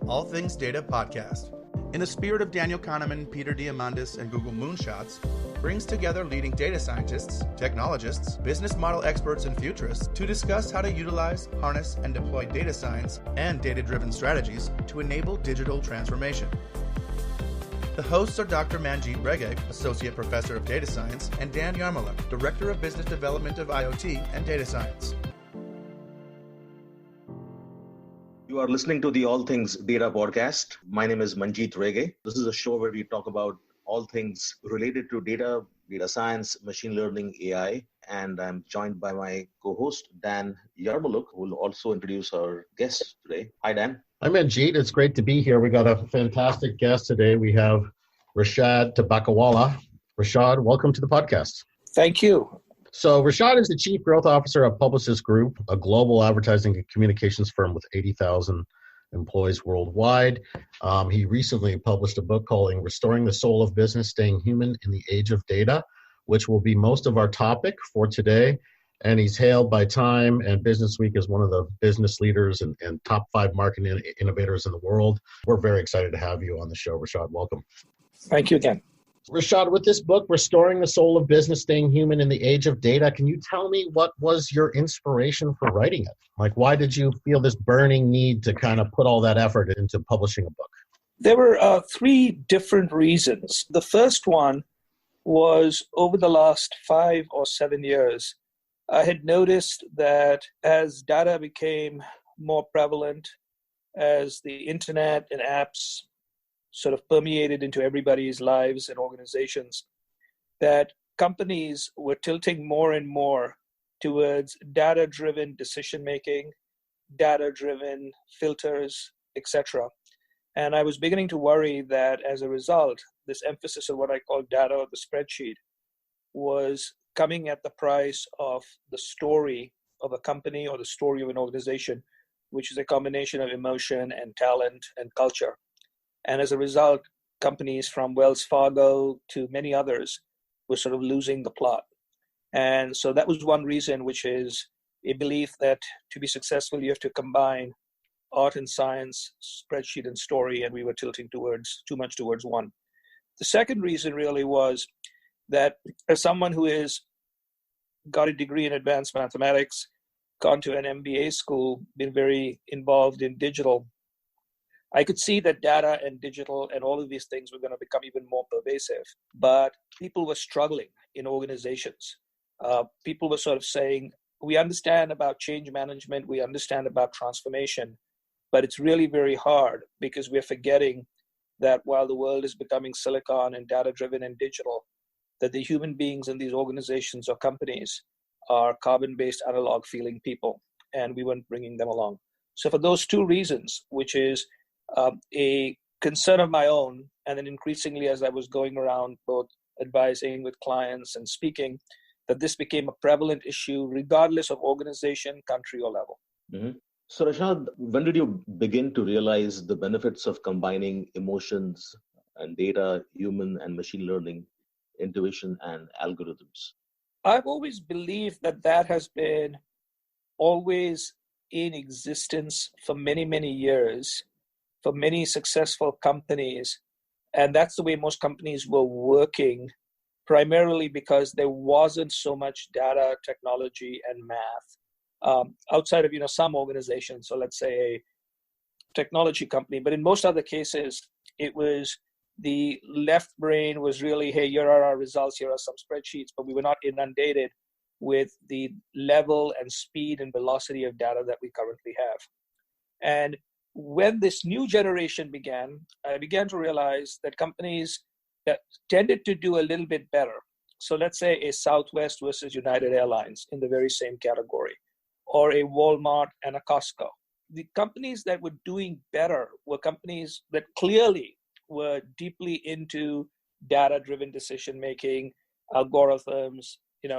All Things Data podcast. In the spirit of Daniel Kahneman, Peter Diamandis, and Google Moonshots, brings together leading data scientists, technologists, business model experts, and futurists to discuss how to utilize, harness, and deploy data science and data-driven strategies to enable digital transformation. The hosts are Dr. Manjeet Rege, Associate Professor of Data Science, and Dan Yarmoluk, Director of Business Development of IoT and Data Science. You are listening to the All Things Data podcast. My name is Manjeet Rege. This is a show where we talk about all things related to data, data science, machine learning, AI, and I'm joined by my co-host, Dan Yarmoluk, who will also introduce our guest today. Hi, Dan. Hi, Manjeet. It's great to be here. We got a fantastic guest today. We have Rishad Tobaccowala. Rishad, welcome to the podcast. Thank you. So Rishad is the Chief Growth Officer of Publicis Groupe, a global advertising and communications firm with 80,000 employees worldwide. He recently published a book called Restoring the Soul of Business, Staying Human in the Age of Data, which will be most of our topic for today. And he's hailed by Time and Business Week as one of the business leaders and top 5 marketing innovators in the world. We're very excited to have you on the show, Rishad. Welcome. Thank you again. Rishad, with this book, Restoring the Soul of Business, Staying Human in the Age of Data, can you tell me what was your inspiration for writing it? Like, why did you feel this burning need to kind of put all that effort into publishing a book? There were 3 different reasons. The first one was over the last 5 or 7 years, I had noticed that as data became more prevalent, as the internet and apps sort of permeated into everybody's lives and organizations, that companies were tilting more and more towards data-driven decision-making, data-driven filters, etc. And I was beginning to worry that as a result, this emphasis on what I call data or the spreadsheet was coming at the price of the story of a company or the story of an organization, which is a combination of emotion and talent and culture. And as a result, companies from Wells Fargo to many others were sort of losing the plot. And so that was one reason, which is a belief that to be successful, you have to combine art and science, spreadsheet and story, and we were tilting too much towards one. The second reason really was that as someone who has got a degree in advanced mathematics, gone to an MBA school, been very involved in digital, I could see that data and digital and all of these things were going to become even more pervasive. But people were struggling in organizations. People were sort of saying, we understand about change management, we understand about transformation, but it's really very hard because we're forgetting that while the world is becoming silicon and data-driven and digital, that the human beings in these organizations or companies are carbon-based analog feeling people, and we weren't bringing them along. So for those 2 reasons, which is a concern of my own, and then increasingly as I was going around both advising with clients and speaking, that this became a prevalent issue regardless of organization, country, or level. Mm-hmm. So Rishad, when did you begin to realize the benefits of combining emotions and data, human and machine learning, intuition and algorithms? I've always believed that that has been always in existence for many, many years, for many successful companies. And that's the way most companies were working, primarily because there wasn't so much data, technology, and math outside of some organizations. So let's say a technology company, but in most other cases, it was the left brain was really, hey, here are our results, here are some spreadsheets, but we were not inundated with the level and speed and velocity of data that we currently have. And when this new generation began, I began to realize that companies that tended to do a little bit better. So let's say a Southwest versus United Airlines in the very same category, or a Walmart and a Costco. The companies that were doing better were companies that clearly were deeply into data-driven decision-making, algorithms,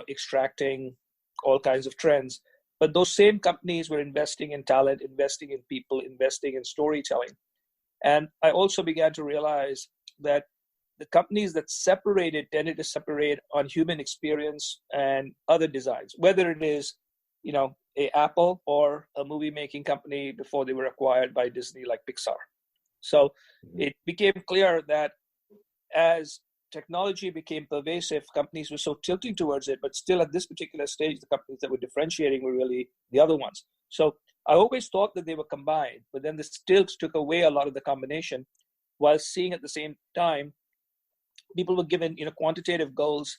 extracting all kinds of trends. But those same companies were investing in talent, investing in people, investing in storytelling. And I also began to realize that the companies that tended to separate on human experience and other designs, whether it is, a Apple or a movie making company before they were acquired by Disney like Pixar. So it became clear that as technology became pervasive, companies were so tilting towards it, but still at this particular stage, the companies that were differentiating were really the other ones. So I always thought that they were combined, but then the stilts took away a lot of the combination, while seeing at the same time, people were given quantitative goals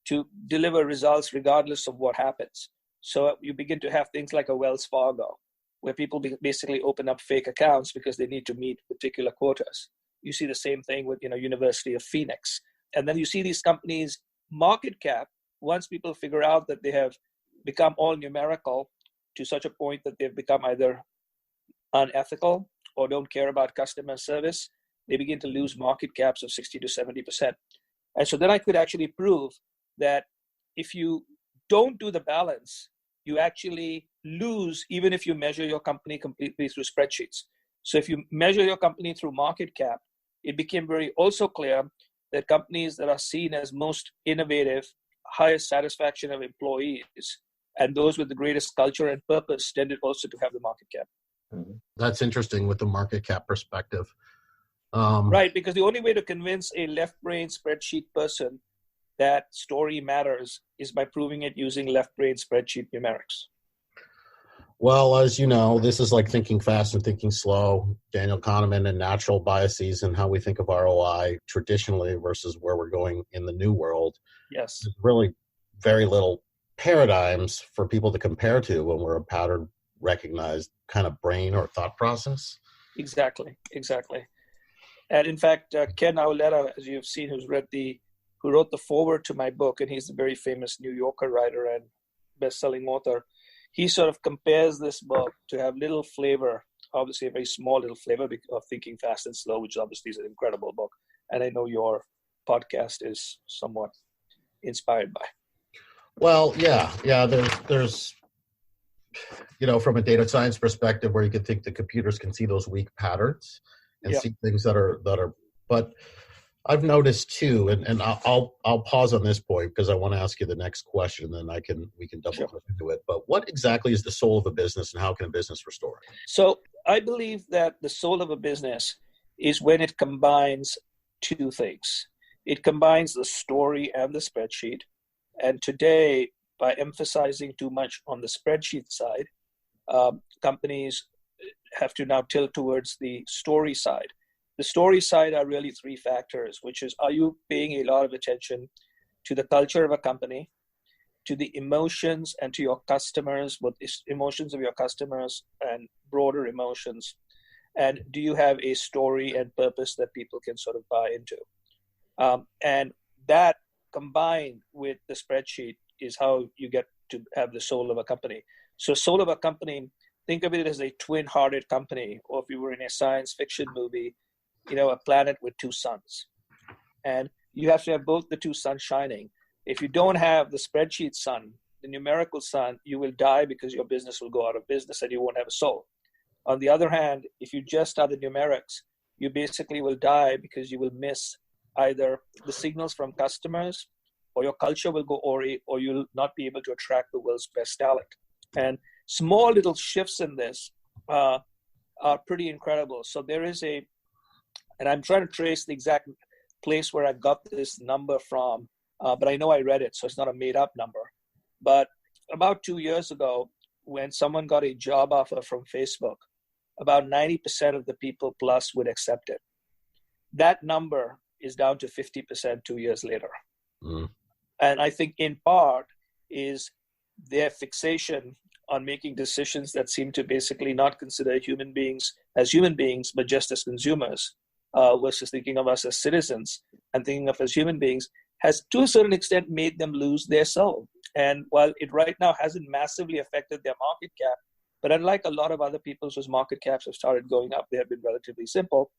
to deliver results regardless of what happens. So you begin to have things like a Wells Fargo, where people basically open up fake accounts because they need to meet particular quotas. You see the same thing with University of Phoenix. And then you see these companies' market cap, once people figure out that they have become all numerical to such a point that they've become either unethical or don't care about customer service, they begin to lose market caps of 60 to 70%. And so then I could actually prove that if you don't do the balance, you actually lose even if you measure your company completely through spreadsheets. So if you measure your company through market cap, it became very also clear that companies that are seen as most innovative, highest satisfaction of employees, and those with the greatest culture and purpose tended also to have the market cap. That's interesting with the market cap perspective. Right, because the only way to convince a left-brain spreadsheet person that story matters is by proving it using left-brain spreadsheet numerics. Well, as you know, this is like thinking fast and thinking slow. Daniel Kahneman and natural biases and how we think of ROI traditionally versus where we're going in the new world. Yes. There's really very little paradigms for people to compare to when we're a pattern recognized kind of brain or thought process. Exactly. And in fact, Ken Auletta, as you've seen, who wrote the foreword to my book, and he's a very famous New Yorker writer and best-selling author, he sort of compares this book to have little flavor, obviously a very small little flavor of Thinking Fast and Slow, which obviously is an incredible book. And I know your podcast is somewhat inspired by. Well, yeah. There's from a data science perspective where you can think the computers can see those weak patterns and see things that are, but I've noticed too, and I'll pause on this point because I want to ask you the next question, and then we can double click into it. But what exactly is the soul of a business, and how can a business restore it? So I believe that the soul of a business is when it combines two things. It combines the story and the spreadsheet. And today, by emphasizing too much on the spreadsheet side, companies have to now tilt towards the story side. The story side are really three factors, which is, are you paying a lot of attention to the culture of a company, to the emotions and to your customers, both emotions of your customers and broader emotions? And do you have a story and purpose that people can sort of buy into? And that combined with the spreadsheet is how you get to have the soul of a company. So soul of a company, think of it as a twin-hearted company, or if you were in a science fiction movie, a planet with two suns. And you have to have both the two suns shining. If you don't have the spreadsheet sun, the numerical sun, you will die because your business will go out of business and you won't have a soul. On the other hand, if you just are the numerics, you basically will die because you will miss either the signals from customers, or your culture will go awry, or you'll not be able to attract the world's best talent. And small little shifts in this are pretty incredible. So there is and I'm trying to trace the exact place where I got this number from, but I know I read it, so it's not a made-up number. But about 2 years ago, when someone got a job offer from Facebook, about 90% of the people plus would accept it. That number is down to 50% 2 years later. Mm. And I think in part is their fixation on making decisions that seem to basically not consider human beings as human beings, but just as consumers, versus thinking of us as citizens and thinking of as human beings, has to a certain extent made them lose their soul. And while it right now hasn't massively affected their market cap, but unlike a lot of other people whose market caps have started going up, they have been relatively simple.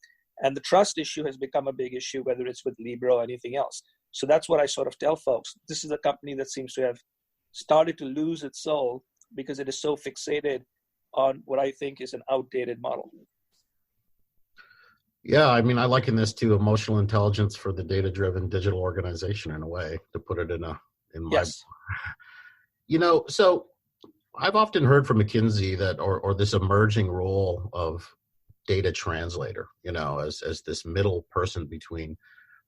And the trust issue has become a big issue, whether it's with Libra or anything else. So that's what I sort of tell folks. This is a company that seems to have started to lose its soul because it is so fixated on what I think is an outdated model. Yeah, I mean, I liken this to emotional intelligence for the data-driven digital organization in a way, to put it in my. Yes. So I've often heard from McKinsey that, or this emerging role of data translator, as this middle person between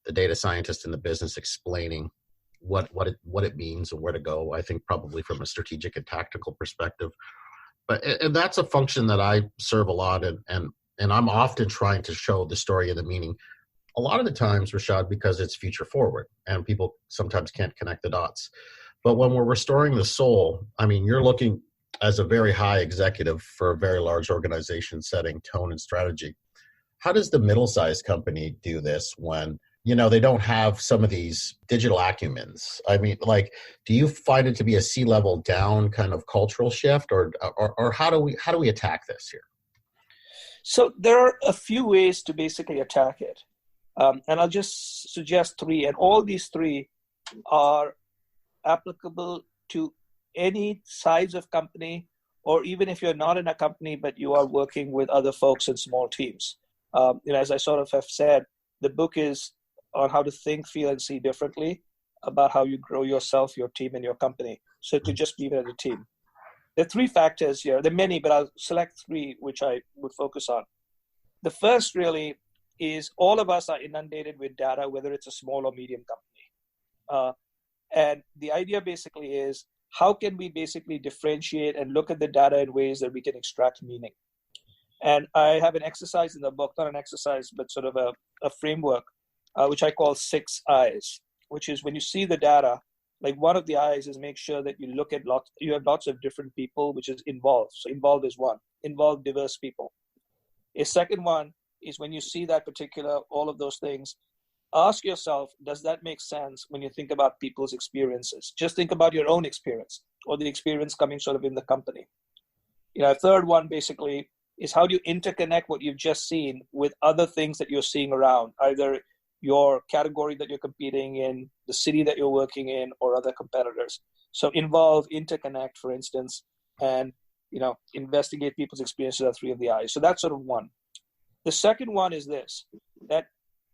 the data scientist and the business, explaining what it means and where to go. I think probably from a strategic and tactical perspective, and that's a function that I serve a lot, and I'm often trying to show the story and the meaning. A lot of the times, Rishad, because it's future forward, and people sometimes can't connect the dots. But when we're restoring the soul, I mean, you're looking as a very high executive for a very large organization, setting tone and strategy. How does the middle-sized company do this when they don't have some of these digital acumens? I mean, do you find it to be a C-level down kind of cultural shift, or how do we attack this here? So there are a few ways to basically attack it, and I'll just suggest three, and all these three are applicable to any size of company, or even if you're not in a company but you are working with other folks in small teams. As I sort of have said, the book is on how to think, feel, and see differently about how you grow yourself, your team, and your company. So it could just be even as a team. There are three factors here. There are many, but I'll select three which I would focus on. The first really is all of us are inundated with data, whether it's a small or medium company. And the idea basically is, how can we basically differentiate and look at the data in ways that we can extract meaning? And I have an exercise in the book, not an exercise, but sort of a framework, which I call 6 eyes, which is when you see the data, like one of the eyes is make sure that you look at you have lots of different people, which is involved. So involved is one, involve diverse people. A second one is when you see that particular, all of those things, ask yourself, does that make sense when you think about people's experiences? Just think about your own experience or the experience coming sort of in the company. A third one basically is how do you interconnect what you've just seen with other things that you're seeing around, either your category that you're competing in, the city that you're working in, or other competitors. So involve, interconnect, for instance, and investigate people's experiences are 3 of the eyes. So that's sort of one. The second one is this, that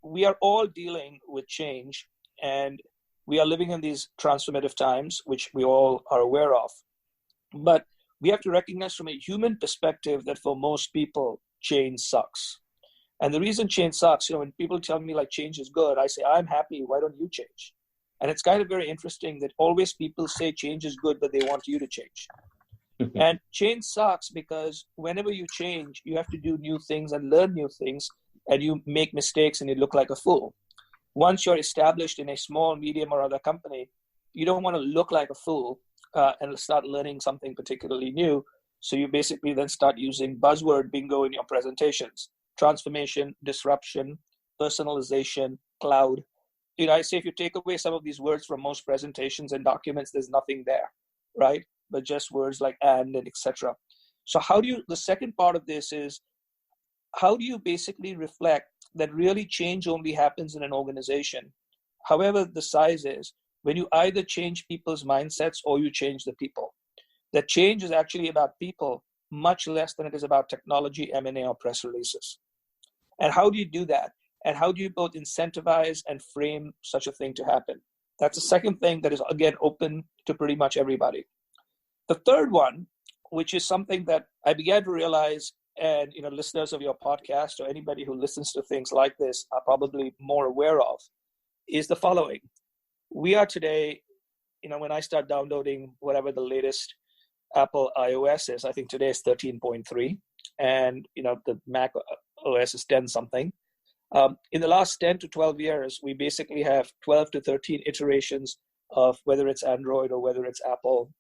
we are all dealing with change, and we are living in these transformative times, which we all are aware of. But we have to recognize from a human perspective that for most people, change sucks. And the reason change sucks, when people tell me change is good, I say, I'm happy, why don't you change? And it's kind of very interesting that always people say change is good, but they want you to change. And change sucks because whenever you change, you have to do new things and learn new things, and you make mistakes and you look like a fool. Once you're established in a small, medium, or other company, you don't want to look like a fool and start learning something particularly new. So you basically then start using buzzword bingo in your presentations: transformation, disruption, personalization, cloud. I say if you take away some of these words from most presentations and documents, there's nothing there, right? But just words like and etc. So the second part of this is, how do you basically reflect that really change only happens in an organization, however the size is, when you either change people's mindsets or you change the people. That change is actually about people much less than it is about technology, M&A, or press releases. And how do you do that? And how do you both incentivize and frame such a thing to happen? That's the second thing that is, again, open to pretty much everybody. The third one, which is something that I began to realize, and listeners of your podcast or anybody who listens to things like this are probably more aware of, is the following. We are today, when I start downloading whatever the latest Apple iOS is, I think today is 13.3, and the Mac OS is 10 something. In the last 10 to 12 years, we basically have 12 to 13 iterations of whether it's Android or whether it's Apple,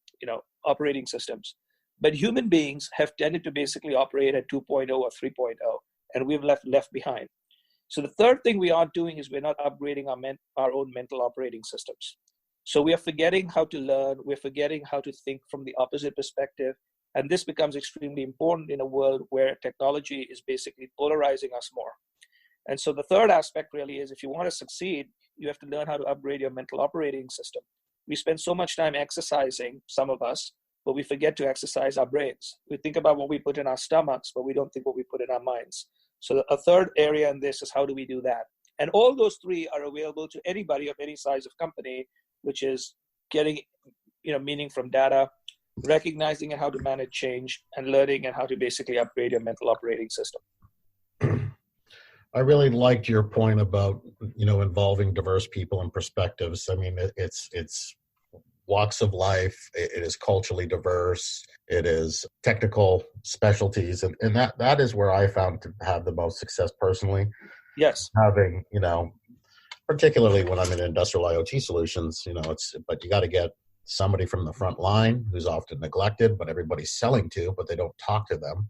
operating systems. But human beings have tended to basically operate at 2.0 or 3.0, and we've left behind. So the third thing we aren't doing is we're not upgrading our own mental operating systems. So we are forgetting how to learn. We're forgetting how to think from the opposite perspective. And this becomes extremely important in a world where technology is basically polarizing us more. And so the third aspect really is, if you want to succeed, you have to learn how to upgrade your mental operating system. We spend so much time exercising, some of us, but we forget to exercise our brains. We think about what we put in our stomachs, but we don't think what we put in our minds. So a third area in this is, how do we do that? And all those three are available to anybody of any size of company, which is getting meaning from data, recognizing and how to manage change, and learning and how to basically upgrade your mental operating system. I really liked your point about, involving diverse people and perspectives. I mean, it's walks of life. It is culturally diverse. It is technical specialties. And that is where I found to have the most success personally. Yes. Having, particularly when I'm in industrial IoT solutions, but you got to get somebody from the front line who's often neglected, but everybody's selling to, but they don't talk to them.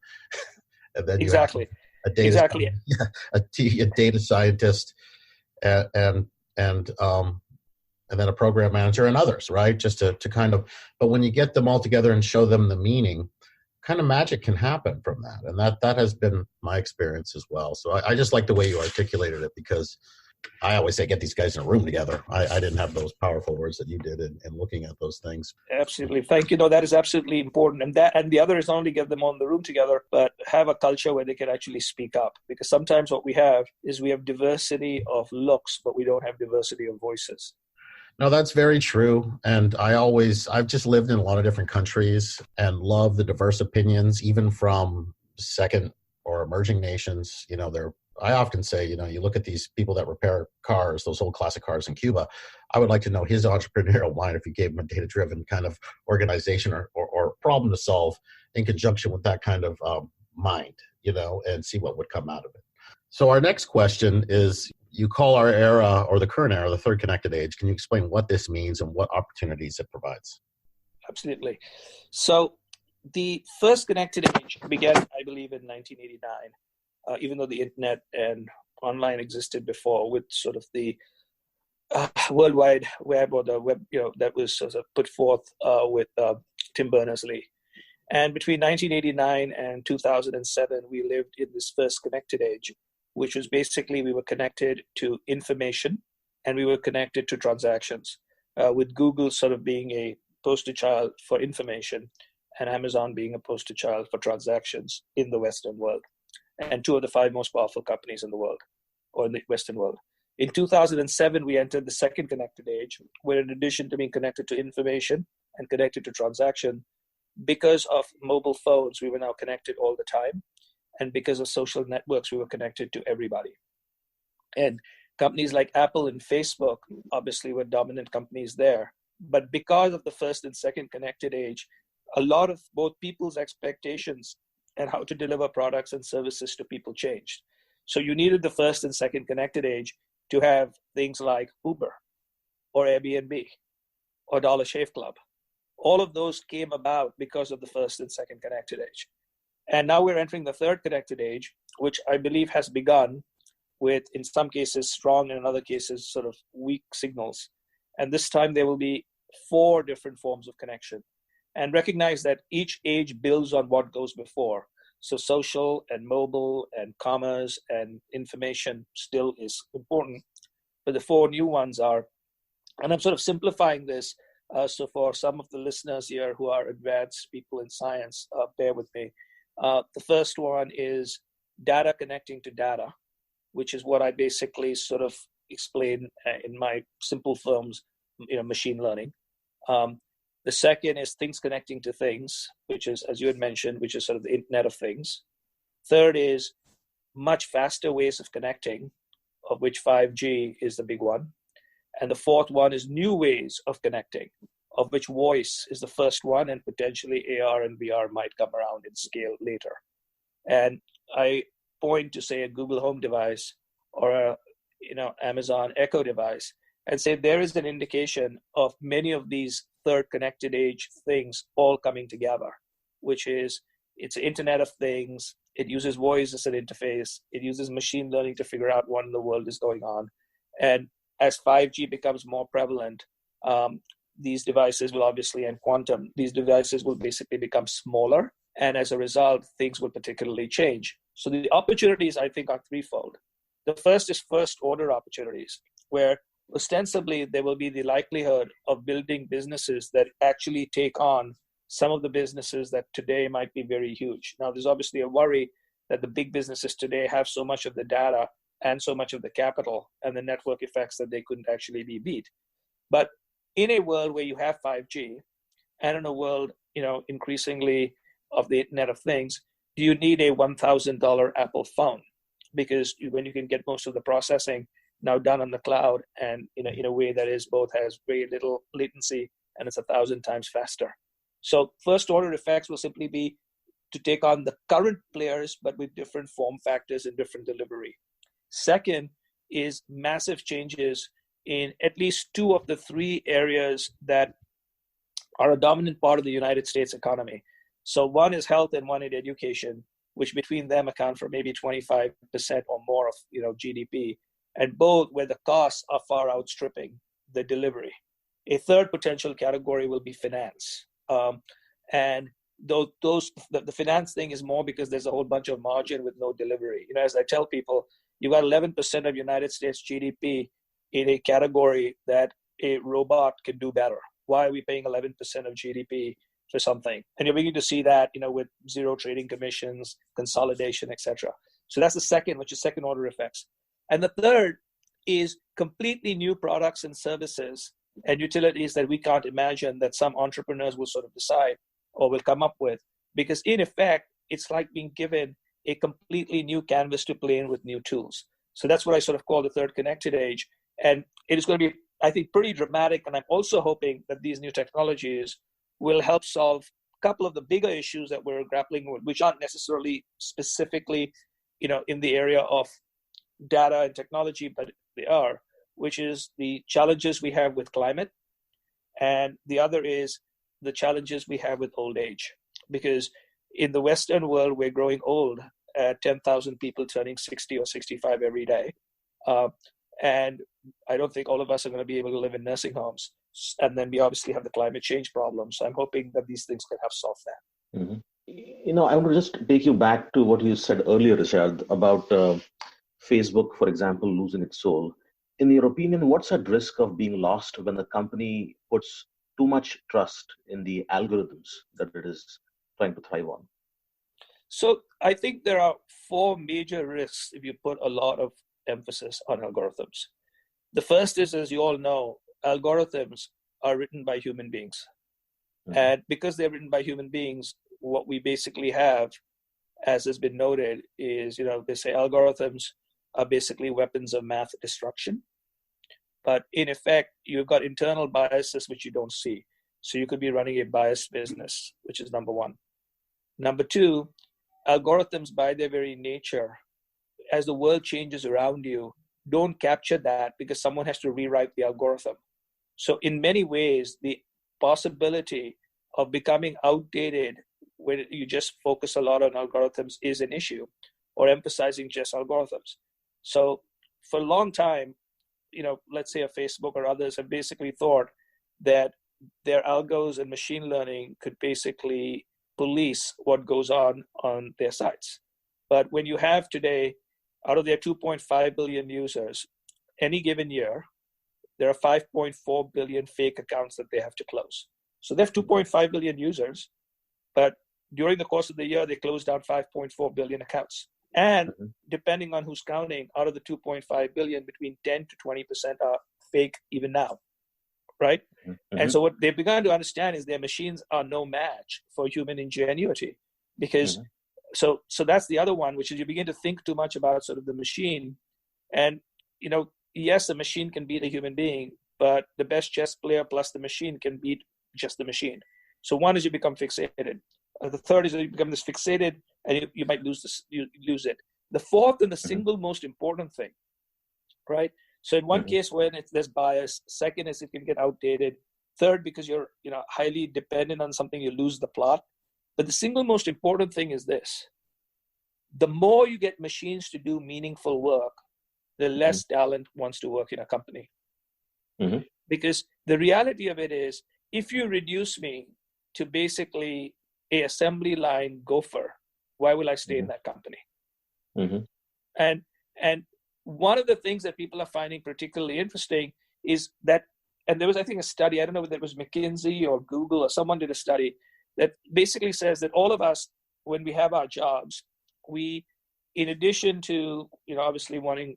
And then exactly. You have a data scientist and then a program manager and others, right? Just to kind of, but when you get them all together and show them the meaning, kind of magic can happen from that. And that has been my experience as well. So I just like the way you articulated it, because I always say, get these guys in a room together. I didn't have those powerful words that you did in looking at those things. Absolutely. Thank you. No, that is absolutely important. And the other is not only get them all in the room together, but have a culture where they can actually speak up. Because sometimes what we have is we have diversity of looks, but we don't have diversity of voices. No, that's very true. And I've just lived in a lot of different countries and love the diverse opinions, even from second or emerging nations. I often say, you look at these people that repair cars, those old classic cars in Cuba. I would like to know his entrepreneurial mind if you gave him a data-driven kind of organization or problem to solve in conjunction with that kind of mind, and see what would come out of it. So our next question is, you call our era, or the current era, the third connected age. Can you explain what this means and what opportunities it provides? Absolutely. So the first connected age began, I believe, in 1989. Even though the internet and online existed before, with sort of the World Wide Web, or the web, that was sort of put forth with Tim Berners-Lee. And between 1989 and 2007, we lived in this first connected age, which was basically we were connected to information and we were connected to transactions, with Google sort of being a poster child for information and Amazon being a poster child for transactions in the Western world, and two of the five most powerful companies in the world, or in the Western world. In 2007, we entered the second connected age, where in addition to being connected to information and connected to transaction, because of mobile phones, we were now connected all the time. And because of social networks, we were connected to everybody. And companies like Apple and Facebook obviously were dominant companies there. But because of the first and second connected age, a lot of both people's expectations and how to deliver products and services to people changed. So you needed the first and second connected age to have things like Uber or Airbnb or Dollar Shave Club. All of those came about because of the first and second connected age. And now we're entering the third connected age, which I believe has begun with, in some cases, strong and in other cases, sort of weak signals. And this time there will be 4 different forms of connection. And recognize that each age builds on what goes before. So social and mobile and commerce and information still is important. But the 4 new ones are, and I'm sort of simplifying this, so for some of the listeners here who are advanced people in science, bear with me. The first one is data connecting to data, which is what I basically sort of explain in my simple terms, machine learning. The second is things connecting to things, which is, as you had mentioned, which is sort of the Internet of Things. Third is much faster ways of connecting, of which 5G is the big one. And the fourth one is new ways of connecting, of which voice is the first one, and potentially AR and VR might come around in scale later. And I point to, say, a Google Home device or a Amazon Echo device and say there is an indication of many of these third connected age things all coming together, which is it's Internet of Things. It uses voice as an interface. It uses machine learning to figure out what in the world is going on. And as 5G becomes more prevalent, these devices will obviously, and quantum, these devices will basically become smaller. And as a result, things will particularly change. So the opportunities, I think, are threefold. The first is first order opportunities, where ostensibly there will be the likelihood of building businesses that actually take on some of the businesses that today might be very huge. Now, there's obviously a worry that the big businesses today have so much of the data and so much of the capital and the network effects that they couldn't actually be beat. But in a world where you have 5G, and in a world, increasingly of the Internet of Things, do you need a $1,000 Apple phone? because when you can get most of the processing now done on the cloud and in a way that is both has very little latency and it's 1,000 times faster. So first order effects will simply be to take on the current players, but with different form factors and different delivery. Second is massive changes in at least 2 of the 3 areas that are a dominant part of the United States economy. So one is health and one is education, which between them account for maybe 25% or more of GDP, and both where the costs are far outstripping the delivery. A third potential category will be finance. And the finance thing is more because there's a whole bunch of margin with no delivery. As I tell people, you got 11% of United States GDP in a category that a robot can do better. Why are we paying 11% of GDP for something? And you're beginning to see that, with zero trading commissions, consolidation, etc. So that's the second, which is second order effects. And the third is completely new products and services and utilities that we can't imagine that some entrepreneurs will sort of decide or will come up with, because in effect, it's like being given a completely new canvas to play in with new tools. So that's what I sort of call the third connected age. And it is going to be, I think, pretty dramatic. And I'm also hoping that these new technologies will help solve a couple of the bigger issues that we're grappling with, which aren't necessarily specifically, in the area of data and technology, but they are, which is the challenges we have with climate. And the other is the challenges we have with old age. Because in the Western world, we're growing old at 10,000 people turning 60 or 65 every day. And I don't think all of us are going to be able to live in nursing homes. And then we obviously have the climate change problem. So I'm hoping that these things can help solve that. Mm-hmm. I want to just take you back to what you said earlier, Rishad, about Facebook, for example, losing its soul. In your opinion, what's at risk of being lost when the company puts too much trust in the algorithms that it is trying to thrive on? So I think there are 4 major risks if you put a lot of emphasis on algorithms. The first is, as you all know, algorithms are written by human beings. Mm-hmm. And because they're written by human beings, what we basically have, as has been noted, is, they say algorithms are basically weapons of math destruction. But in effect, you've got internal biases which you don't see. So you could be running a biased business, which is number one. Number two, algorithms by their very nature, as the world changes around you, don't capture that because someone has to rewrite the algorithm. So in many ways, the possibility of becoming outdated when you just focus a lot on algorithms is an issue, or emphasizing just algorithms. So for a long time, let's say a Facebook or others have basically thought that their algos and machine learning could basically police what goes on their sites. But when you have today, out of their 2.5 billion users, any given year, there are 5.4 billion fake accounts that they have to close. So they have 2.5 billion users, but during the course of the year, they close down 5.4 billion accounts. And depending on who's counting, out of the 2.5 billion, between 10 to 20% are fake even now, right? Mm-hmm. And so what they've begun to understand is their machines are no match for human ingenuity, because so that's the other one, which is you begin to think too much about sort of the machine. And, yes, the machine can beat a human being, but the best chess player plus the machine can beat just the machine. So one is you become fixated. The third is that you become this fixated and you might lose this, you lose it. The fourth and the single most important thing, right? So in one case, when there's bias. Second is it can get outdated. Third, because you're highly dependent on something, you lose the plot. But the single most important thing is this: the more you get machines to do meaningful work, the less talent wants to work in a company. Because the reality of it is, if you reduce me to basically a assembly line gopher, why will I stay in that company? And one of the things that people are finding particularly interesting is that, and there was, I think, a study, I don't know whether it was McKinsey or Google or someone did a study that basically says that all of us, when we have our jobs, we, in addition to, obviously wanting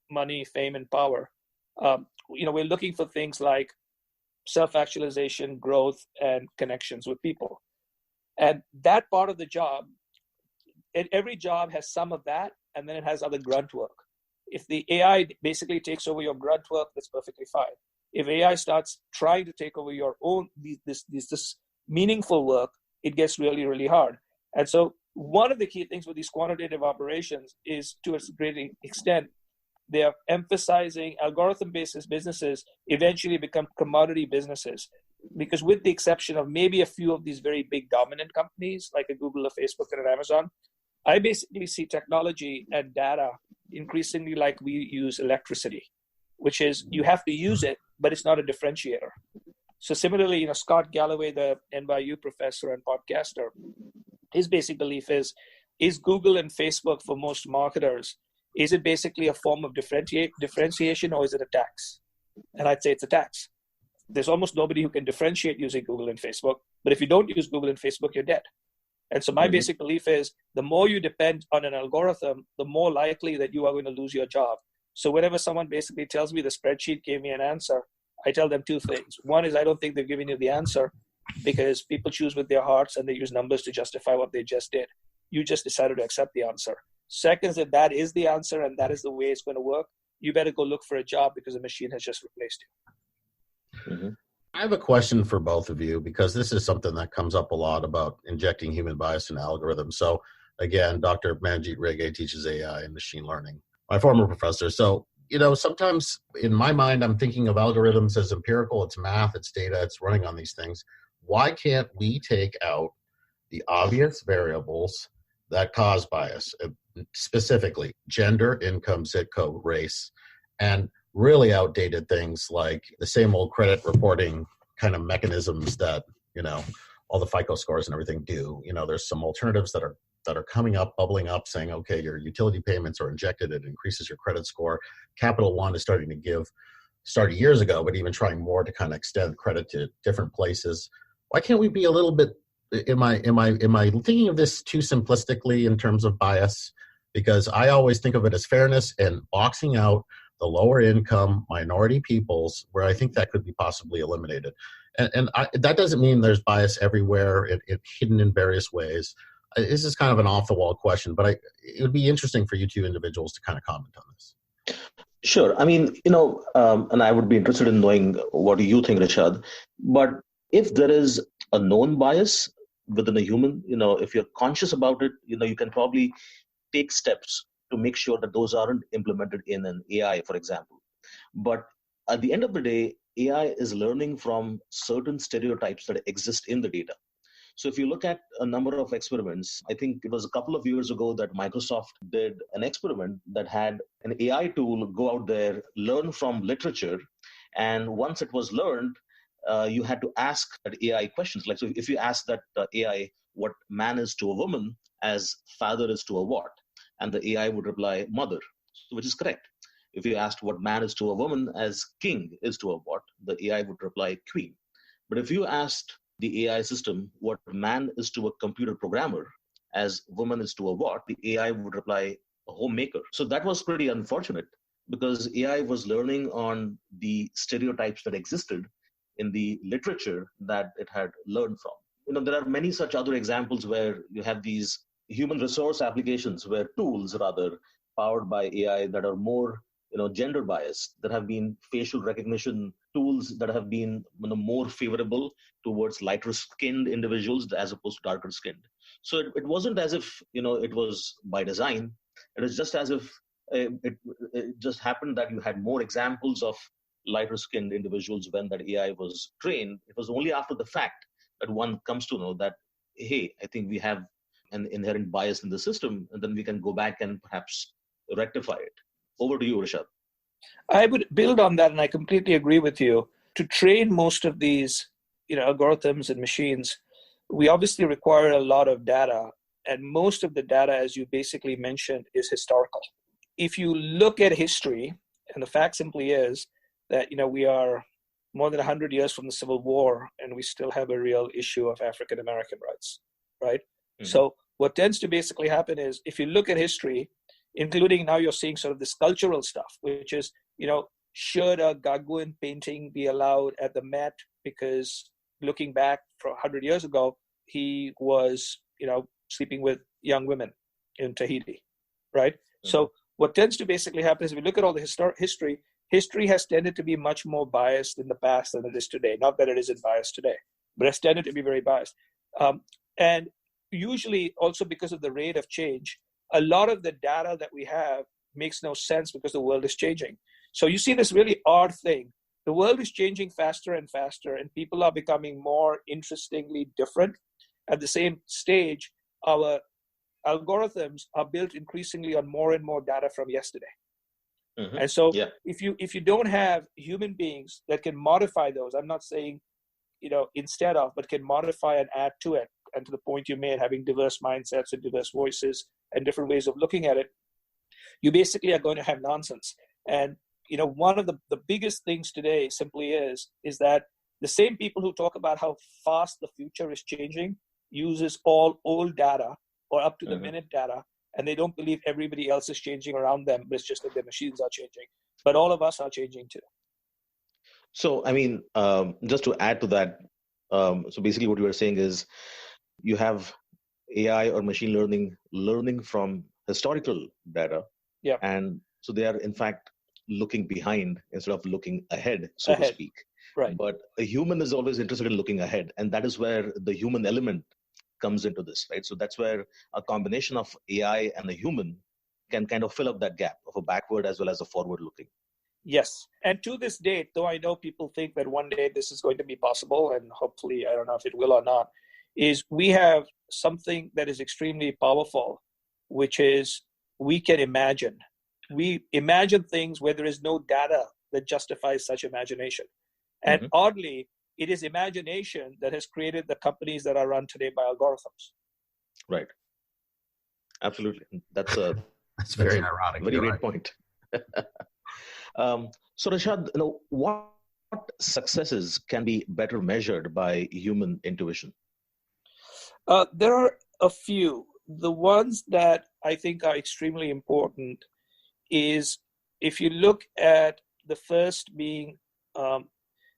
money, fame, and power, we're looking for things like self-actualization, growth, and connections with people. And that part of the job, and every job has some of that and then it has other grunt work. If the AI basically takes over your grunt work, that's perfectly fine. If AI starts trying to take over your own this meaningful work, it gets really, really hard. And so one of the key things with these quantitative operations is, to a great extent, they are emphasizing algorithm-based businesses eventually become commodity businesses. Because with the exception of maybe a few of these very big dominant companies like a Google, a Facebook, and an Amazon, I basically see technology and data increasingly like we use electricity, which is you have to use it, but it's not a differentiator. So similarly, Scott Galloway, the NYU professor and podcaster, his basic belief is Google and Facebook for most marketers, is it basically a form of differentiation, or is it a tax? And I'd say it's a tax. There's almost nobody who can differentiate using Google and Facebook. But if you don't use Google and Facebook, you're dead. And so my basic belief is the more you depend on an algorithm, the more likely that you are going to lose your job. So whenever someone basically tells me the spreadsheet gave me an answer, I tell them two things. One is I don't think they've given you the answer, because people choose with their hearts and they use numbers to justify what they just did. You just decided to accept the answer. Second is if that is the answer and that is the way it's going to work, you better go look for a job because the machine has just replaced you. Mm-hmm. I have a question for both of you, because this is something that comes up a lot about injecting human bias in algorithms. So again, Dr. Manjit Rege teaches AI and machine learning, my former professor. So, sometimes in my mind, I'm thinking of algorithms as empirical. It's math, it's data, it's running on these things. Why can't we take out the obvious variables that cause bias, specifically gender, income, zip code, race, and really outdated things like the same old credit reporting kind of mechanisms that, all the FICO scores and everything do. There's some alternatives that are coming up, bubbling up, saying, okay, your utility payments are injected, it increases your credit score. Capital One is started years ago, but even trying more to kind of extend credit to different places. Why can't we be a little bit, am I thinking of this too simplistically in terms of bias? Because I always think of it as fairness and boxing out the lower income minority peoples, where I think that could be possibly eliminated. And that doesn't mean there's bias everywhere, it's hidden in various ways. This is kind of an off-the-wall question, but it would be interesting for you two individuals to kind of comment on this. Sure. I mean, and I would be interested in knowing what do you think, Rishad. But if there is a known bias within a human, if you're conscious about it, you can probably take steps to make sure that those aren't implemented in an AI, for example. But at the end of the day, AI is learning from certain stereotypes that exist in the data. So if you look at a number of experiments, I think it was a couple of years ago that Microsoft did an experiment that had an AI tool go out there, learn from literature. And once it was learned, you had to ask that AI questions. Like, so if you ask that AI what man is to a woman as father is to a what, and the AI would reply mother, which is correct. If you asked what man is to a woman as king is to a what, the AI would reply queen. But if you asked the AI system what man is to a computer programmer as woman is to a what, the AI would reply a homemaker. So that was pretty unfortunate, because AI was learning on the stereotypes that existed in the literature that it had learned from. There are many such other examples where you have these human resource applications, where tools rather powered by AI that are more gender biased. There have been facial recognition tools that have been more favorable towards lighter skinned individuals as opposed to darker skinned. So it wasn't as if it was by design. It is just as if it just happened that you had more examples of lighter skinned individuals when that AI was trained. It was only after the fact that one comes to know that, hey, I think we have an inherent bias in the system, and then we can go back and perhaps rectify it. Over to you, Rishad. I would build on that, and I completely agree with you. To train most of these algorithms and machines, we obviously require a lot of data, and most of the data, as you basically mentioned, is historical. If you look at history, and the fact simply is that we are more than 100 years from the Civil War, and we still have a real issue of African American rights, right? Mm-hmm. So what tends to basically happen is, if you look at history, including now you're seeing sort of this cultural stuff, which is, should a Gagouin painting be allowed at the Met? Because looking back from 100 years ago, he was, sleeping with young women in Tahiti, right? So what tends to basically happen is, if we look at all the history has tended to be much more biased in the past than it is today. Not that it isn't biased today, but it's tended to be very biased. And usually also because of the rate of change, a lot of the data that we have makes no sense because the world is changing. So you see this really odd thing. The world is changing faster and faster, and people are becoming more interestingly different. At the same stage, our algorithms are built increasingly on more and more data from yesterday. And so if you don't have human beings that can modify those, I'm not saying, instead of, but can modify and add to it, and to the point you made, having diverse mindsets and diverse voices and different ways of looking at it, you basically are going to have nonsense. And one of the biggest things today simply is that the same people who talk about how fast the future is changing uses all old data or up to the minute data, and they don't believe everybody else is changing around them, but it's just that their machines are changing. But all of us are changing too. So, just to add to that, so basically what you were saying is you have AI or machine learning from historical data. Yeah. And so they are, in fact, looking behind instead of looking ahead, so to speak. Right. But a human is always interested in looking ahead. And that is where the human element comes into this, right? So that's where a combination of AI and a human can kind of fill up that gap of a backward as well as a forward looking. Yes. And to this date, though I know people think that one day this is going to be possible, and hopefully, I don't know if it will or not, is we have something that is extremely powerful, which is we can imagine. We imagine things where there is no data that justifies such imagination. And oddly, it is imagination that has created the companies that are run today by algorithms. Right. Absolutely. That's very ironic. Very great point. So Rishad, what successes can be better measured by human intuition? There are a few. The ones that I think are extremely important is, if you look at the first being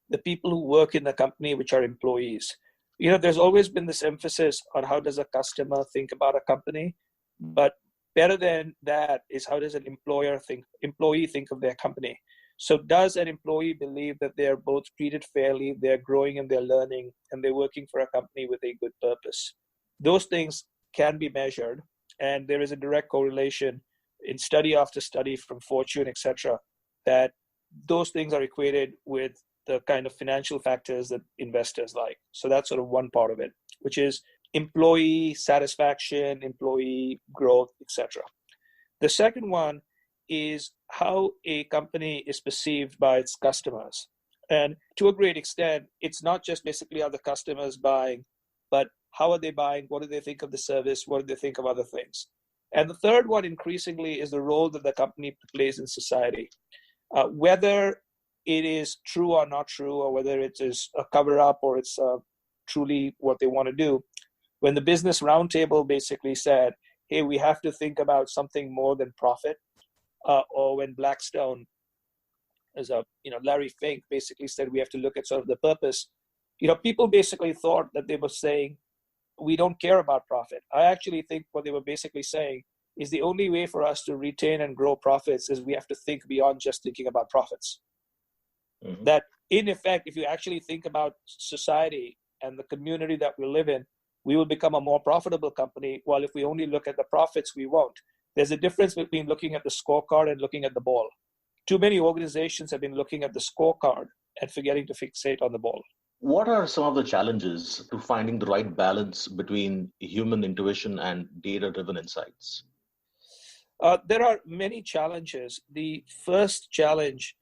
the people who work in the company, which are employees. There's always been this emphasis on how does a customer think about a company, but better than that is how does an employee think of their company. So does an employee believe that they're both treated fairly, they're growing and they're learning, and they're working for a company with a good purpose? Those things can be measured, and there is a direct correlation in study after study from Fortune, etc., that those things are equated with the kind of financial factors that investors like. So that's sort of one part of it, which is employee satisfaction, employee growth, etc. The second one is how a company is perceived by its customers. And to a great extent, it's not just basically are the customers buying, but how are they buying? What do they think of the service? What do they think of other things? And the third one increasingly is the role that the company plays in society. Whether it is true or not true, or whether it is a cover-up or it's truly what they want to do. When the Business Roundtable basically said, hey, we have to think about something more than profit, or when Blackstone, Larry Fink basically said we have to look at sort of the purpose, people basically thought that they were saying, we don't care about profit. I actually think what they were basically saying is the only way for us to retain and grow profits is we have to think beyond just thinking about profits. Mm-hmm. That in effect, if you actually think about society and the community that we live in, we will become a more profitable company, while if we only look at the profits, we won't. There's a difference between looking at the scorecard and looking at the ball. Too many organizations have been looking at the scorecard and forgetting to fixate on the ball. What are some of the challenges to finding the right balance between human intuition and data-driven insights? There are many challenges. The first challenge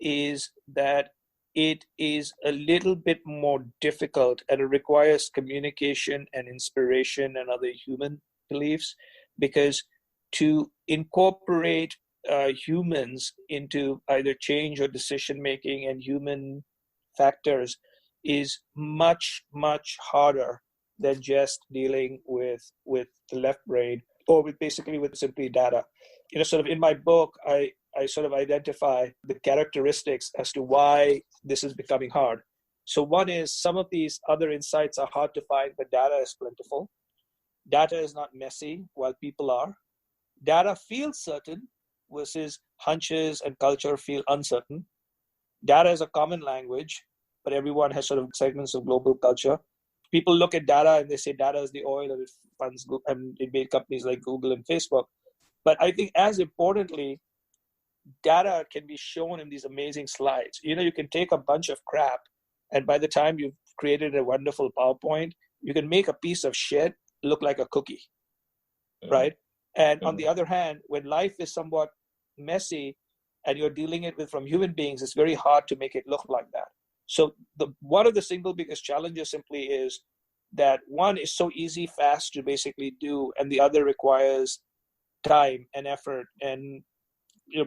is that it is a little bit more difficult, and it requires communication and inspiration and other human beliefs, because to incorporate humans into either change or decision making and human factors is much, much harder than just dealing with the left brain or with simply data. Sort of in my book, I sort of identify the characteristics as to why this is becoming hard. So one is some of these other insights are hard to find, but data is plentiful. Data is not messy, while people are. data feels certain versus hunches and culture feel uncertain. Data is a common language, but everyone has sort of segments of global culture. People look at data and they say data is the oil and it funds and it made companies like Google and Facebook. But I think as importantly, data can be shown in these amazing slides. You can take a bunch of crap, and by the time you've created a wonderful PowerPoint, you can make a piece of shit look like a cookie, right? And on the other hand, when life is somewhat messy and you're dealing it with from human beings, it's very hard to make it look like that. So one of the single biggest challenges simply is that one is so easy, fast to basically do, and the other requires time and effort and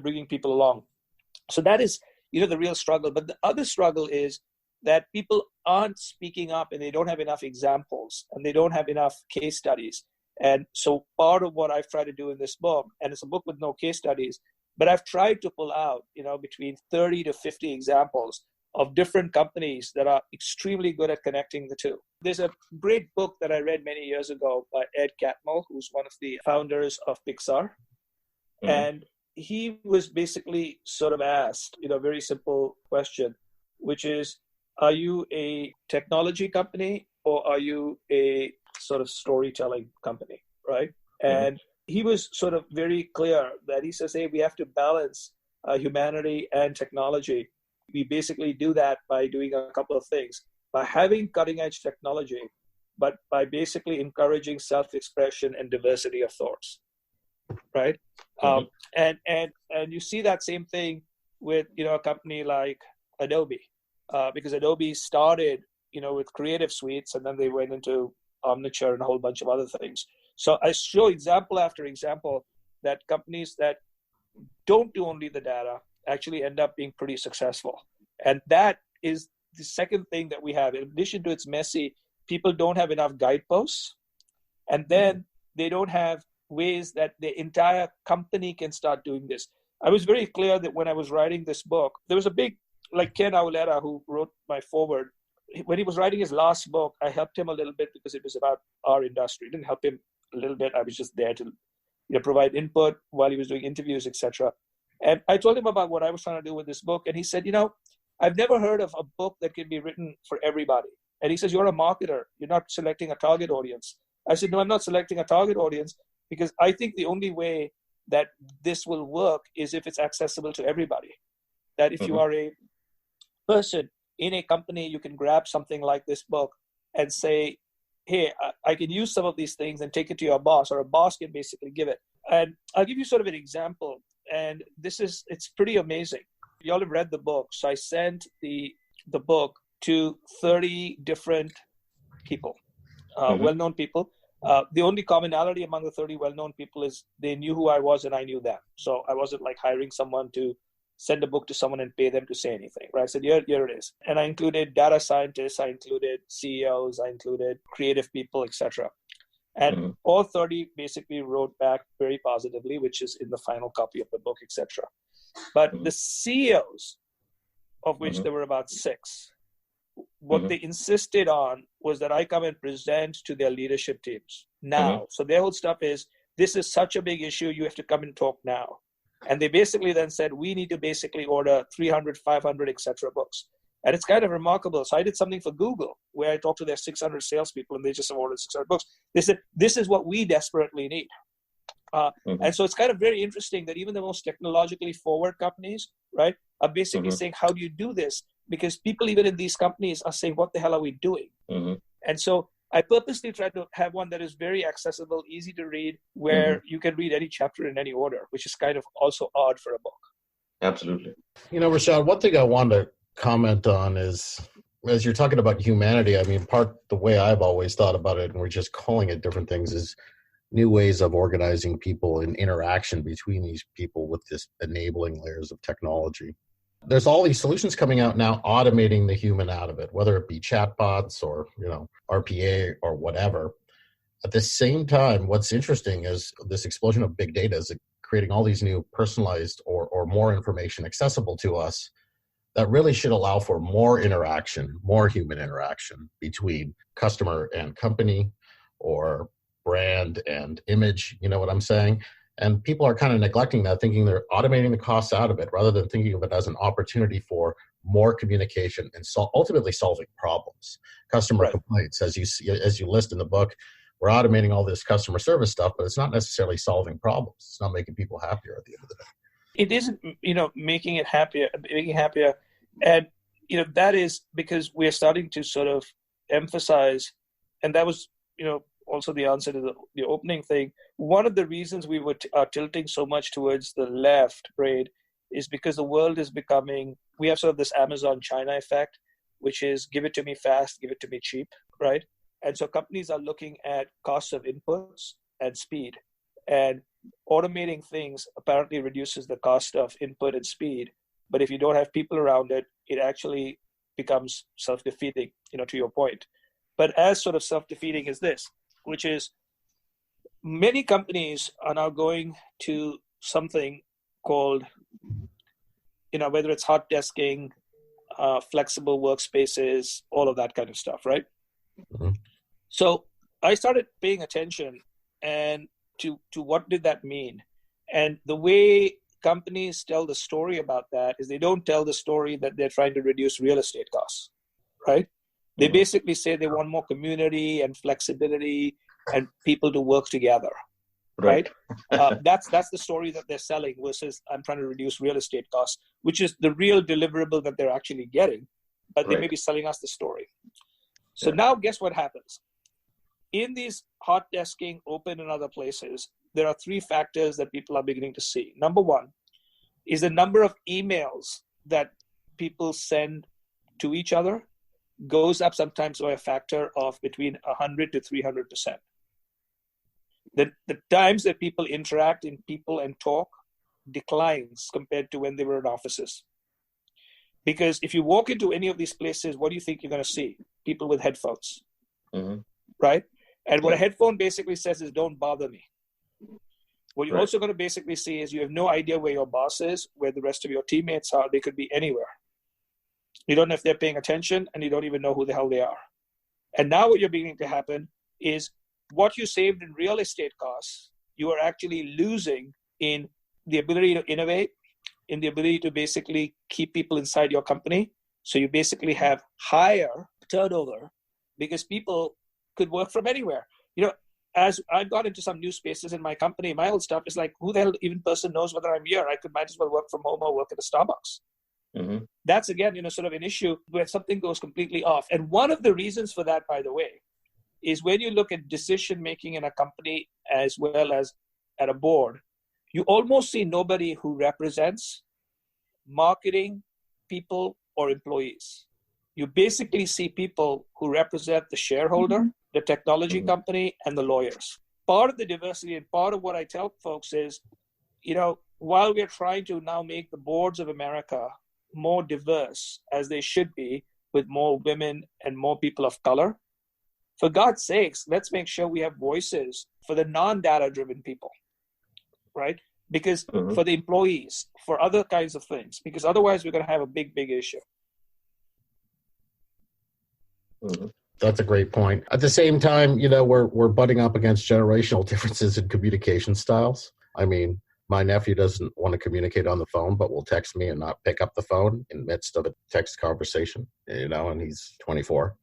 bringing people along. So that is the real struggle. But the other struggle is that people aren't speaking up and they don't have enough examples and they don't have enough case studies. And so part of what I've tried to do in this book, and it's a book with no case studies, but I've tried to pull out between 30 to 50 examples of different companies that are extremely good at connecting the two. There's a great book that I read many years ago by Ed Catmull, who's one of the founders of Pixar. And he was basically sort of asked, a very simple question, which is, are you a technology company or are you a sort of storytelling company, right? And he was sort of very clear that he says, hey, we have to balance humanity and technology. We basically do that by doing a couple of things, by having cutting edge technology, but by basically encouraging self-expression and diversity of thoughts, right? And you see that same thing with, a company like Adobe, because Adobe started, with creative suites, and then they went into Omniture and a whole bunch of other things. So I show example after example that companies that don't do only the data actually end up being pretty successful. And that is the second thing that we have. In addition to it's messy, people don't have enough guideposts. And then they don't have ways that the entire company can start doing this. I was very clear that when I was writing this book, there was a big, like Ken Auletta, who wrote my foreword. When he was writing his last book, I helped him a little bit because it was about our industry. I didn't help him a little bit. I was just there to provide input while he was doing interviews, etc. And I told him about what I was trying to do with this book. And he said, I've never heard of a book that can be written for everybody. And he says, you're a marketer. You're not selecting a target audience. I said, no, I'm not selecting a target audience because I think the only way that this will work is if it's accessible to everybody. That if you are a person in a company, you can grab something like this book and say, hey, I can use some of these things and take it to your boss, or a boss can basically give it. And I'll give you sort of an example. And it's pretty amazing. You all have read the book. So I sent the book to 30 different people, well-known people. The only commonality among the 30 well-known people is they knew who I was and I knew them. So I wasn't like hiring someone to send a book to someone and pay them to say anything, right? I said, here it is. And I included data scientists, I included CEOs, I included creative people, etc. And all 30 basically wrote back very positively, which is in the final copy of the book, etc. But the CEOs, of which there were about 6, what they insisted on was that I come and present to their leadership teams now. So their whole stuff is, this is such a big issue, you have to come and talk now. And they basically then said, we need to basically order 300, 500, etc. books. And it's kind of remarkable. So I did something for Google where I talked to their 600 salespeople and they just ordered 600 books. They said, this is what we desperately need. And so it's kind of very interesting that even the most technologically forward companies, right, are basically saying, how do you do this? Because people even in these companies are saying, what the hell are we doing? And so I purposely tried to have one that is very accessible, easy to read, where you can read any chapter in any order, which is kind of also odd for a book. Absolutely. Rishad, one thing I wanted to comment on is, as you're talking about humanity, I mean, the way I've always thought about it, and we're just calling it different things, is new ways of organizing people and interaction between these people with this enabling layers of technology. There's all these solutions coming out now automating the human out of it, whether it be chatbots or, RPA or whatever. At the same time, what's interesting is this explosion of big data is creating all these new personalized or more information accessible to us that really should allow for more interaction, more human interaction between customer and company or brand and image. You know what I'm saying? And people are kind of neglecting that, thinking they're automating the costs out of it rather than thinking of it as an opportunity for more communication and ultimately solving problems. Customer complaints, as you list in the book, we're automating all this customer service stuff, but it's not necessarily solving problems. It's not making people happier at the end of the day. It isn't, making it happier. And, that is because we're starting to sort of emphasize, and that was, also the answer to the opening thing. One of the reasons we are tilting so much towards the left, Braid, is because the world is we have sort of this Amazon China effect, which is give it to me fast, give it to me cheap, right? And so companies are looking at costs of inputs and speed. And automating things apparently reduces the cost of input and speed. But if you don't have people around it, it actually becomes self-defeating, to your point. But as sort of self-defeating as this, which is many companies are now going to something called, whether it's hot desking, flexible workspaces, all of that kind of stuff, right? Mm-hmm. So I started paying attention and to what did that mean? And the way companies tell the story about that is they don't tell the story that they're trying to reduce real estate costs, right? They basically say they want more community and flexibility and people to work together, right? That's the story that they're selling versus I'm trying to reduce real estate costs, which is the real deliverable that they're actually getting, but they may be selling us the story. So now guess what happens? In these hot desking, open and other places, there are three factors that people are beginning to see. Number one is the number of emails that people send to each other goes up sometimes by a factor of between 100 to 300%. The times that people interact in people and talk declines compared to when they were in offices. Because if you walk into any of these places, what do you think you're going to see? People with headphones, right? And what a headphone basically says is, don't bother me. What you're also going to basically see is you have no idea where your boss is, where the rest of your teammates are. They could be anywhere. You don't know if they're paying attention, and you don't even know who the hell they are. And now what you're beginning to happen is what you saved in real estate costs, you are actually losing in the ability to innovate, in the ability to basically keep people inside your company. So you basically have higher turnover because people could work from anywhere. As I've got into some new spaces in my company, my old stuff is like, who the hell even person knows whether I'm here? I might as well work from home or work at a Starbucks. That's again, sort of an issue where something goes completely off. And one of the reasons for that, by the way, is when you look at decision making in a company as well as at a board, you almost see nobody who represents marketing, people, or employees. You basically see people who represent the shareholder, the technology company, and the lawyers. Part of the diversity and part of what I tell folks is, while we're trying to now make the boards of America more diverse, as they should be, with more women and more people of color, for God's sakes, let's make sure we have voices for the non-data driven people, right? Because for the employees, for other kinds of things, because otherwise we're going to have a big, big issue. That's a great point. At the same time, we're butting up against generational differences in communication styles. I mean, my nephew doesn't want to communicate on the phone, but will text me and not pick up the phone in the midst of a text conversation, and he's 24.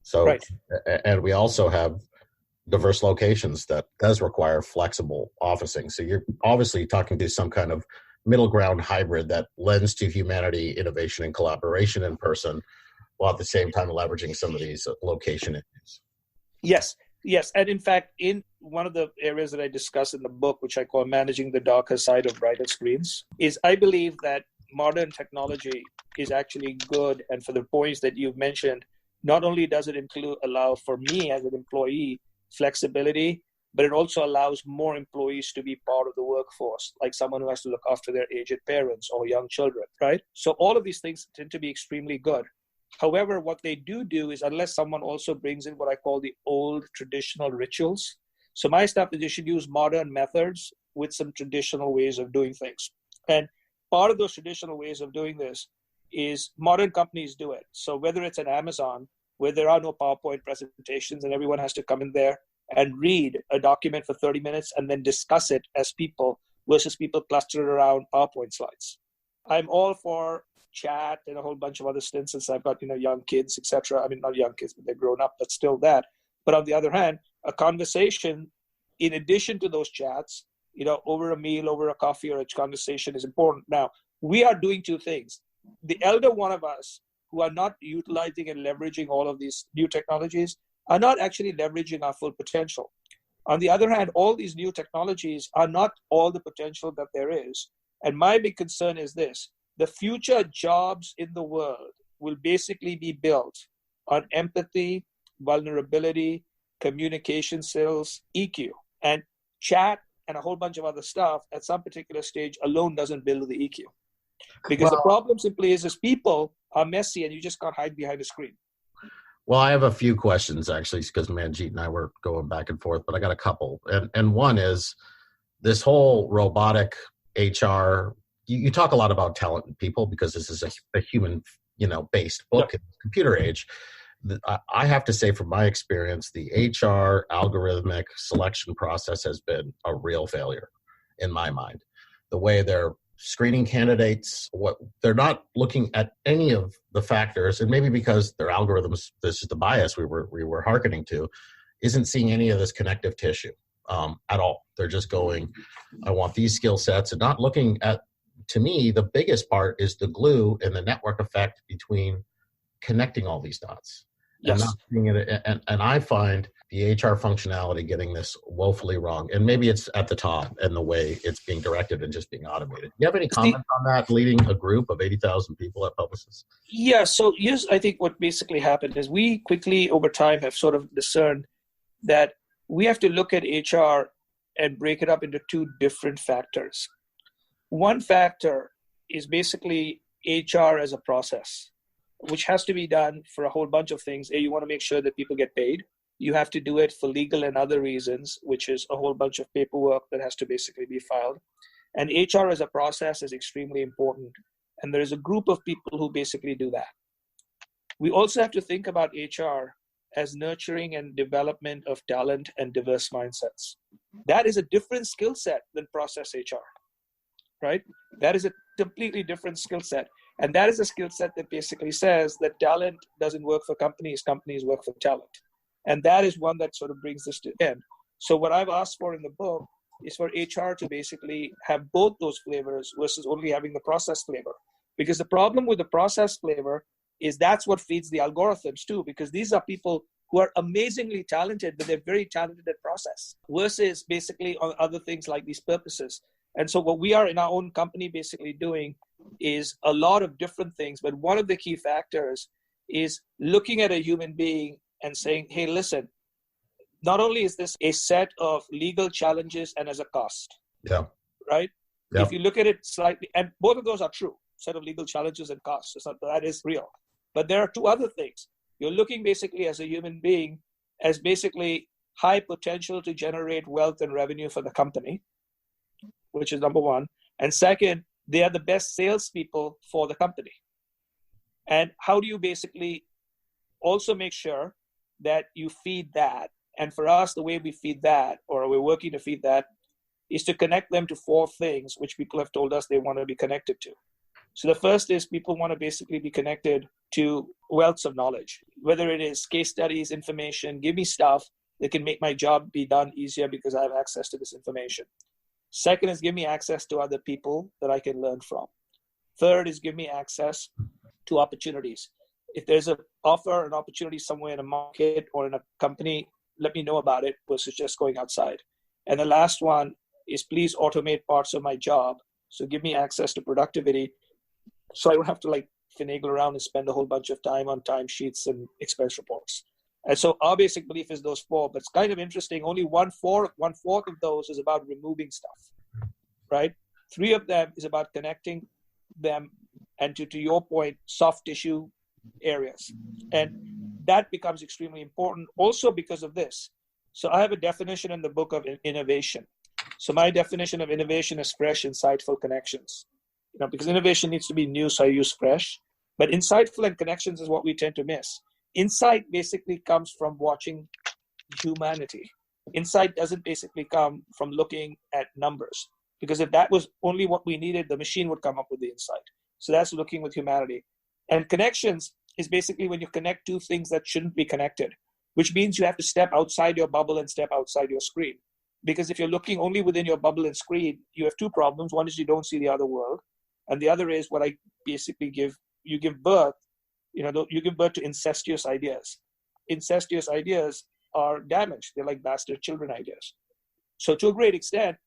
So, and we also have diverse locations that does require flexible officing. So you're obviously talking to some kind of middle ground hybrid that lends to humanity, innovation, and collaboration in person, while at the same time leveraging some of these location issues. Yes. And in fact, in one of the areas that I discuss in the book, which I call managing the darker side of brighter screens, is I believe that modern technology is actually good. And for the points that you've mentioned, not only does it allow for me as an employee flexibility, but it also allows more employees to be part of the workforce, like someone who has to look after their aged parents or young children, right? So all of these things tend to be extremely good. However, what they do is, unless someone also brings in what I call the old traditional rituals. So my stuff is you should use modern methods with some traditional ways of doing things. And part of those traditional ways of doing this is modern companies do it. So whether it's an Amazon, where there are no PowerPoint presentations and everyone has to come in there and read a document for 30 minutes and then discuss it as people versus people clustered around PowerPoint slides. I'm all for chat and a whole bunch of other stints since I've got, young kids, etc. I mean, not young kids, but they're grown up, but still that. But on the other hand, a conversation, in addition to those chats, over a meal, over a coffee or a conversation is important. Now, we are doing two things. The elder one of us who are not utilizing and leveraging all of these new technologies are not actually leveraging our full potential. On the other hand, all these new technologies are not all the potential that there is. And my big concern is this: the future jobs in the world will basically be built on empathy, vulnerability, communication skills, EQ, and chat and a whole bunch of other stuff at some particular stage alone doesn't build the EQ. Because the problem simply is people are messy and you just can't hide behind a screen. Well, I have a few questions actually, because Manjeet and I were going back and forth, but I got a couple. And one is this whole robotic HR. You talk a lot about talent and people because this is a human, based book in the computer age. I have to say, from my experience, the HR algorithmic selection process has been a real failure in my mind. The way they're screening candidates, they're not looking at any of the factors, and maybe because their algorithms, this is the bias we were hearkening to, isn't seeing any of this connective tissue at all. They're just going, I want these skill sets, and not looking at, to me, the biggest part is the glue and the network effect between connecting all these dots. Yes. And not seeing it, and I find the HR functionality getting this woefully wrong. And maybe it's at the top and the way it's being directed and just being automated. Do you have any comments on that, leading a group of 80,000 people at Publicis? Yeah, so here's, I think, what basically happened is we quickly, over time, have sort of discerned that we have to look at HR and break it up into two different factors. One factor is basically HR as a process, which has to be done for a whole bunch of things. You want to make sure that people get paid. You have to do it for legal and other reasons, which is a whole bunch of paperwork that has to basically be filed. And HR as a process is extremely important. And there is a group of people who basically do that. We also have to think about HR as nurturing and development of talent and diverse mindsets. That is a different skill set than process HR, right? That is a completely different skill set. And that is a skill set that basically says that talent doesn't work for companies, companies work for talent. And that is one that sort of brings this to end. So what I've asked for in the book is for HR to basically have both those flavors versus only having the process flavor. Because the problem with the process flavor is that's what feeds the algorithms too, because these are people who are amazingly talented, but they're very talented at process versus basically on other things like these purposes. And so what we are in our own company basically doing is a lot of different things. But one of the key factors is looking at a human being and saying, hey, listen, not only is this a set of legal challenges and as a cost, right? Yeah. If you look at it slightly, and both of those are true, set of legal challenges and costs, that is real. But there are two other things. You're looking basically as a human being as basically high potential to generate wealth and revenue for the company, which is number one. And second, they are the best salespeople for the company. And how do you basically also make sure that you feed that? And for us, the way we feed that, or we're working to feed that, is to connect them to four things which people have told us they want to be connected to. So the first is people want to basically be connected to wealths of knowledge, whether it is case studies, information, give me stuff that can make my job be done easier because I have access to this information. Second is give me access to other people that I can learn from. Third is give me access to opportunities. If there's an offer, an opportunity somewhere in a market or in a company, let me know about it versus just going outside. And the last one is please automate parts of my job. So give me access to productivity so I don't have to finagle around and spend a whole bunch of time on timesheets and expense reports. And so our basic belief is those four, but it's kind of interesting. Only one fourth of those is about removing stuff, right? 3 of them is about connecting them and to your point, soft tissue areas. And that becomes extremely important also because of this. So I have a definition in the book of innovation. So my definition of innovation is fresh, insightful connections. Because innovation needs to be new, so I use fresh. But insightful and connections is what we tend to miss. Insight basically comes from watching humanity. Insight doesn't basically come from looking at numbers, because if that was only what we needed, the machine would come up with the insight. So that's looking with humanity. And connections is basically when you connect two things that shouldn't be connected, which means you have to step outside your bubble and step outside your screen. Because if you're looking only within your bubble and screen, you have two problems. One is you don't see the other world. And the other is what I basically you give birth to incestuous ideas. Incestuous ideas are damaged. They're like bastard children ideas. So to a great extent,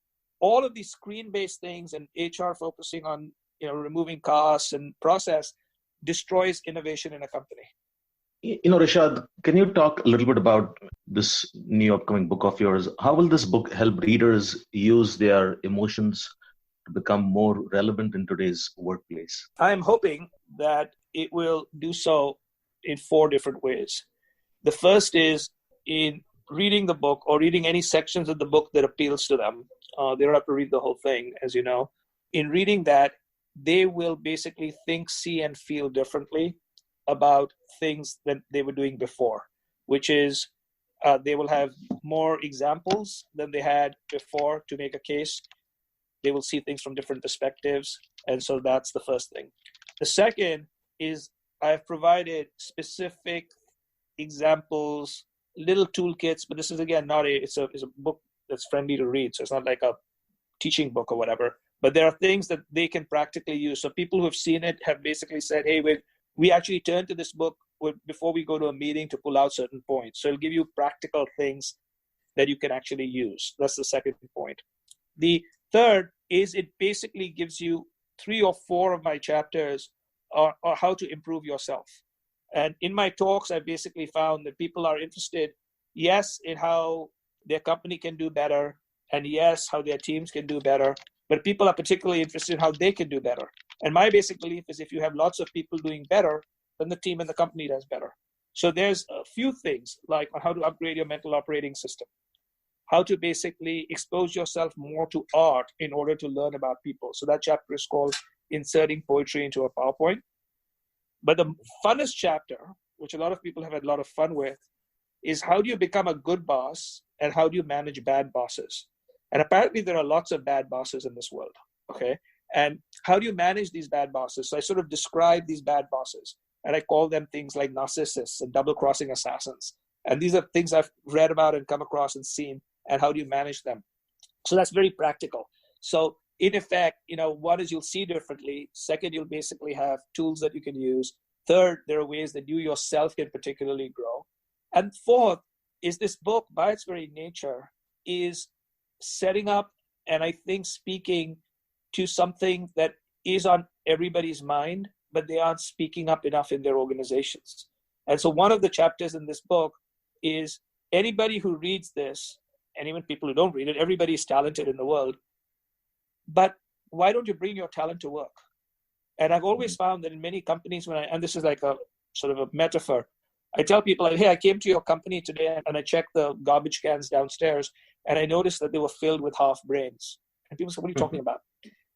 all of these screen-based things and HR focusing on removing costs and process destroys innovation in a company. Rishad, can you talk a little bit about this new upcoming book of yours? How will this book help readers use their emotions to become more relevant in today's workplace? I'm hoping that it will do so in 4 different ways. The first is in reading the book or reading any sections of the book that appeals to them. They don't have to read the whole thing, as you know. In reading that, they will basically think, see, and feel differently about things that they were doing before, which is they will have more examples than they had before to make a case. They will see things from different perspectives. And so that's the first thing. The second is I've provided specific examples, little toolkits, but this is, again, it's a book that's friendly to read. So it's not like a teaching book or whatever, but there are things that they can practically use. So people who have seen it have basically said, hey, we actually turn to this book before we go to a meeting to pull out certain points. So it'll give you practical things that you can actually use. That's the second point. The third is it basically gives you 3 or 4 of my chapters are how to improve yourself. And in my talks, I basically found that people are interested, yes, in how their company can do better, and yes, how their teams can do better, but people are particularly interested in how they can do better. And my basic belief is if you have lots of people doing better, then the team and the company does better. So there's a few things like on how to upgrade your mental operating system, how to basically expose yourself more to art in order to learn about people. So that chapter is called Inserting Poetry into a PowerPoint. But the funnest chapter, which a lot of people have had a lot of fun with, is how do you become a good boss and how do you manage bad bosses? And apparently there are lots of bad bosses in this world, okay? And how do you manage these bad bosses? So I sort of describe these bad bosses, and I call them things like narcissists and double-crossing assassins. And these are things I've read about and come across and seen, and how do you manage them? So that's very practical. So in effect, one is you'll see differently. Second, you'll basically have tools that you can use. Third, there are ways that you yourself can particularly grow. And fourth is this book, by its very nature, is setting up and I think speaking to something that is on everybody's mind, but they aren't speaking up enough in their organizations. And so one of the chapters in this book is anybody who reads this, and even people who don't read it, everybody is talented in the world. But why don't you bring your talent to work? And I've always found that in many companies, and this is like a sort of a metaphor, I tell people, like, hey, I came to your company today and I checked the garbage cans downstairs and I noticed that they were filled with half brains. And people said, what are you talking about?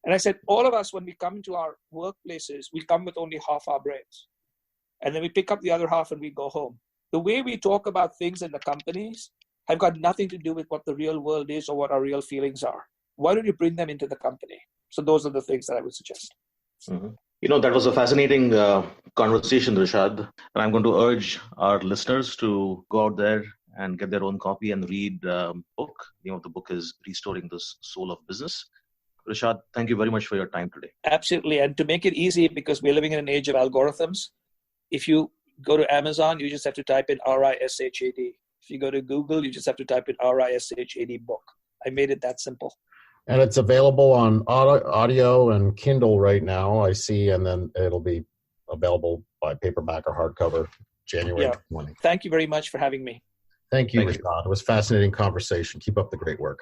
And I said, all of us, when we come into our workplaces, we come with only half our brains. And then we pick up the other half and we go home. The way we talk about things in the companies have got nothing to do with what the real world is or what our real feelings are. Why don't you bring them into the company? So those are the things that I would suggest. Mm-hmm. That was a fascinating conversation, Rishad. And I'm going to urge our listeners to go out there and get their own copy and read the book. The name of the book is Restoring the Soul of Business. Rishad, thank you very much for your time today. Absolutely. And to make it easy, because we're living in an age of algorithms, if you go to Amazon, you just have to type in RISHAD. If you go to Google, you just have to type in RISHAD book. I made it that simple. And it's available on audio and Kindle right now, I see, and then it'll be available by paperback or hardcover January 20. Thank you very much for having me. Thank you, Rishad. It was a fascinating conversation. Keep up the great work.